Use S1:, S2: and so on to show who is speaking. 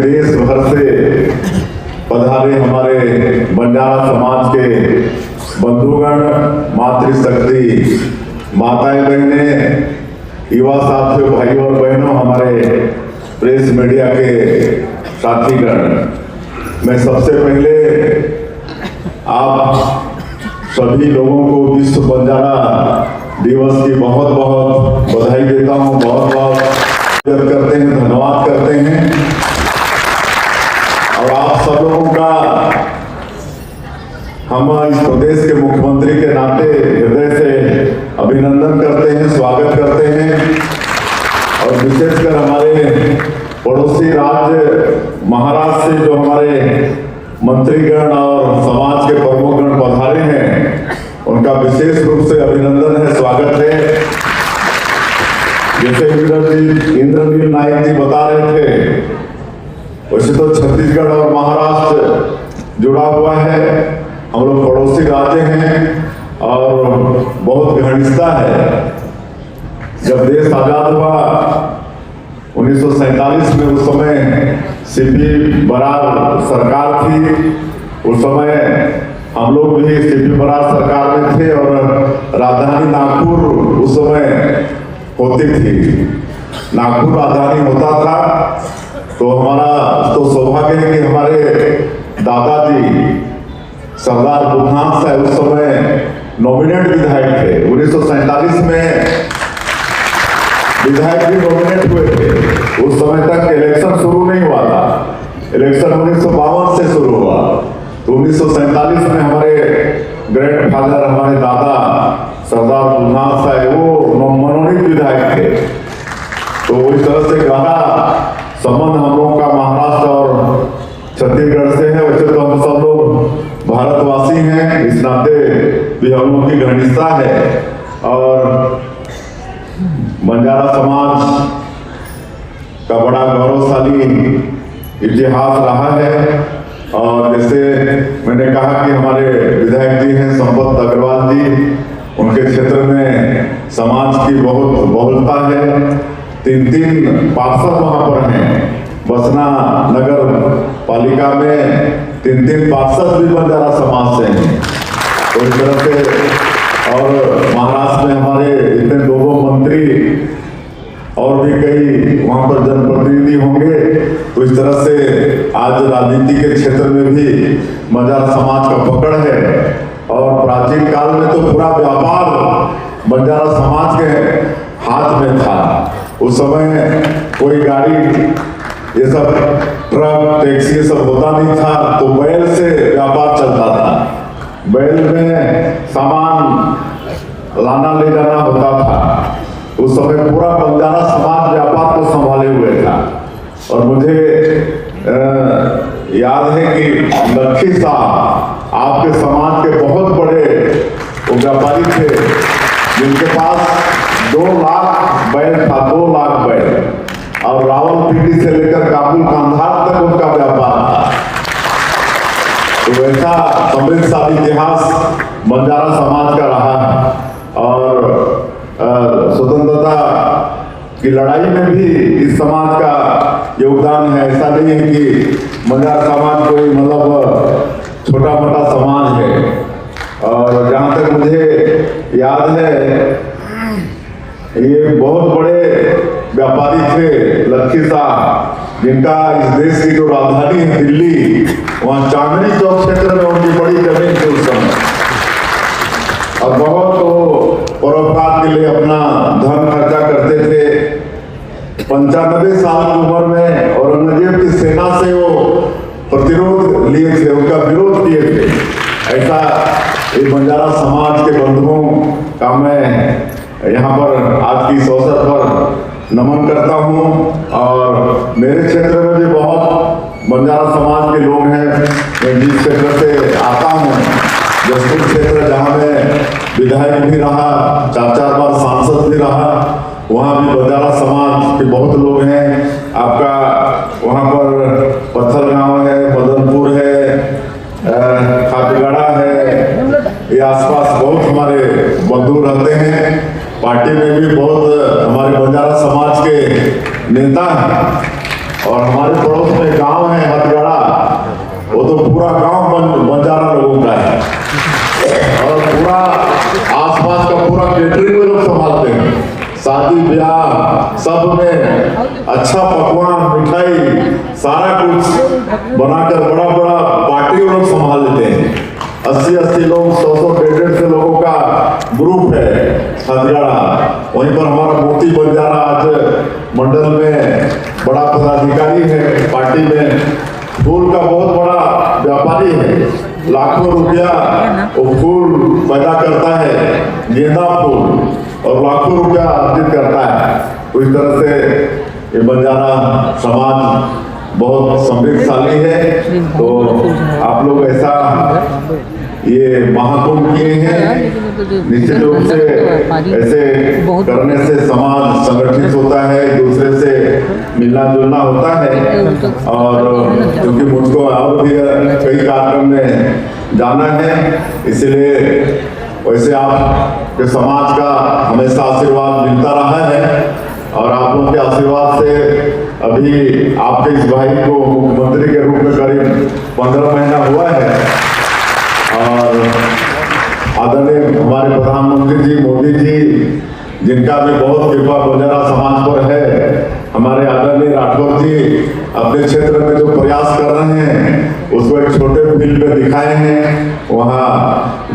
S1: देश भर से पधारे हमारे बंजारा समाज के बंधुगण, मातृशक्ति, माताएं, बहनें, युवा साथियों, भाइयों और बहनों, हमारे प्रेस मीडिया के साथीगण, मैं सबसे पहले आप सभी लोगों को विश्व बंजारा दिवस की बहुत बहुत बधाई देता हूं, बहुत बहुत करते हैं, धन्यवाद करते हैं। और आप सब लोगों का हम इस प्रदेश के मुख्यमंत्री के नाते हृदय से अभिनंदन करते हैं, स्वागत करते हैं। और विशेषकर हमारे पड़ोसी राज्य महाराष्ट्र से जो हमारे मंत्रीगण और समाज के प्रमुखगण पधारे हैं, उनका विशेष रूप से अभिनंदन है, स्वागत है। जैसे इंद्रनील नायक जी बता रहे थे, वैसे तो छत्तीसगढ़ और महाराष्ट्र जुड़ा हुआ है, हम लोग पड़ोसी राज्य हैं और बहुत घनिष्ठता है। जब देश आजाद हुआ 1947 में, उस समय सीपी बरार सरकार थी। उस समय हम लोग भी सीपी बरार सरकार में थे और राजधानी नागपुर उस समय होती थी। नागपुर राजधानी होता था, तो हमारा तो सौभाग्य है कि हमारे दादाजी सरदार बुधनाथ साहब उस समय नॉमिनेट विधायक थे। 1947 में विधायक भी नॉमिनेट हुए थे। उस समय तक इलेक्शन शुरू नहीं हुआ था, इलेक्शन 1952 से शुरू हुआ। तो 1947 में हमारे ग्रैंडफादर, हमारे दादा सरदार बुधनाथ साहब वो मनोनीत विधायक थे। तो इस तरह से गहरा संबंध हम लोगों का महाराष्ट्र और छत्तीसगढ़ से है। वैसे तो हम सब लोग भारतवासी हैं, इस नाते भी हम लोगों की घनिष्ठता है। और बंजारा समाज का बड़ा गौरवशाली इतिहास रहा है। और जैसे मैंने कहा कि हमारे विधायक जी हैं संपत अग्रवाल जी, उनके क्षेत्र में समाज की बहुत बहुलता है। 3 पार्षद वहाँ पर हैं। बसना नगर पालिका में 3 पार्षद भी बंजारा समाज से हैं। तो इस तरह से, और महाराष्ट्र में हमारे इतने 2 मंत्री और भी कई वहाँ पर जनप्रतिनिधि होंगे। तो इस तरह से आज राजनीति के क्षेत्र में भी बंजारा समाज का पकड़ है। और प्राचीन काल में तो पूरा व्यापार बंजारा समाज के हाथ में था। उस समय कोई गाड़ी, ये सब ट्रक, टैक्सी ये सब होता नहीं था, तो बैल से व्यापार चलता था। बैल में सामान लाना ले जाना होता था। उस समय पूरा बंजारा समाज व्यापार को संभाले हुए था। और मुझे याद है कि लखी साहब आपके समाज के बहुत बड़े व्यापारी थे, जिनके पास 2 लाख बैल था, 2 लाख बैल। और रावलपिंडी से लेकर काबुल कांधार तक उनका व्यापार था। तो ऐसा समृद्धशाली इतिहास बंजारा समाज का रहा है। और स्वतंत्रता की लड़ाई में भी इस समाज का योगदान है। ऐसा नहीं है कि बंजारा समाज कोई मतलब छोटा मोटा समाज है। और जहाँ तक मुझे याद है, ये बहुत बड़े व्यापारी थे लखी साहब, जिनका इस देश की जो राजधानी है दिल्ली, वहाँ चांदनी चौक क्षेत्र में उनकी बड़ी जमीन थी उस समय। और बहुत परोपकार के लिए अपना धन खर्चा करते थे। 95 साल की उम्र में औरंगजेब की सेना से वो प्रतिरोध लिए थे, उनका विरोध किए थे। ऐसा ये बंजारा समाज के बंधुओं का मैं यहाँ पर आज की इस अवसर पर नमन करता हूँ। और मेरे क्षेत्र में भी बहुत बंजारा समाज के लोग हैं। मैं जिस क्षेत्र से आता हूँ, जसपुर क्षेत्र, जहाँ मैं विधायक भी रहा, 4 बार सांसद भी रहा, वहाँ भी बंजारा समाज के बहुत लोग हैं। आपका वहाँ पर पत्थर गांव है, मदनपुर है, खातगड़ा है, ये आसपास बहुत हमारे बंधु रहते हैं। पार्टी में भी बहुत हमारे बंजारा समाज के नेता हैं। और हमारे पड़ोस में गाँव पूरा गांव बंजारा लोगों का है और पूरा आसपास का पूरा केटरिंग में लोग संभालते हैं। शादी ब्याह सब में अच्छा पकवान मिठाई सारा कुछ बनाकर बड़ा बड़ा पार्टी लोग संभाल लेते हैं। 80 लोग 100 150 लोगों का ग्रुप है हथियारा। वहीं पर हमारा मोती बंजारा आज मंडल में बड़ा पदाधिकारी है, पार्टी में फूल का बहुत बड़ा व्यापारी है। लाखों रुपया वो फूल पैदा करता है, गेंदा फूल, और लाखों रुपया अर्जित करता है। तो इस तरह से ये बंजारा समाज बहुत समृद्धशाली है। तो आप लोग ऐसा ये महाकुंभ किए हैं, निश्चित रूप से ऐसे करने से समाज संगठित होता है, एक दूसरे से मिलना जुलना होता है। और क्योंकि मुझको और भी कई कार्यक्रम में जाना है, इसलिए वैसे आपके समाज का हमेशा आशीर्वाद मिलता रहा है और आप लोगों के आशीर्वाद से अभी आपके इस भाई को मुख्यमंत्री के रूप में करीब 15 महीना हुआ है। और आदरणीय हमारे प्रधानमंत्री जी मोदी जी, जिनका भी बहुत कृपा बंजारा समाज पर है, हमारे आदरणीय राठौर जी अपने क्षेत्र में जो प्रयास कर रहे हैं उसको एक छोटे फील्ड में दिखाए हैं। वहाँ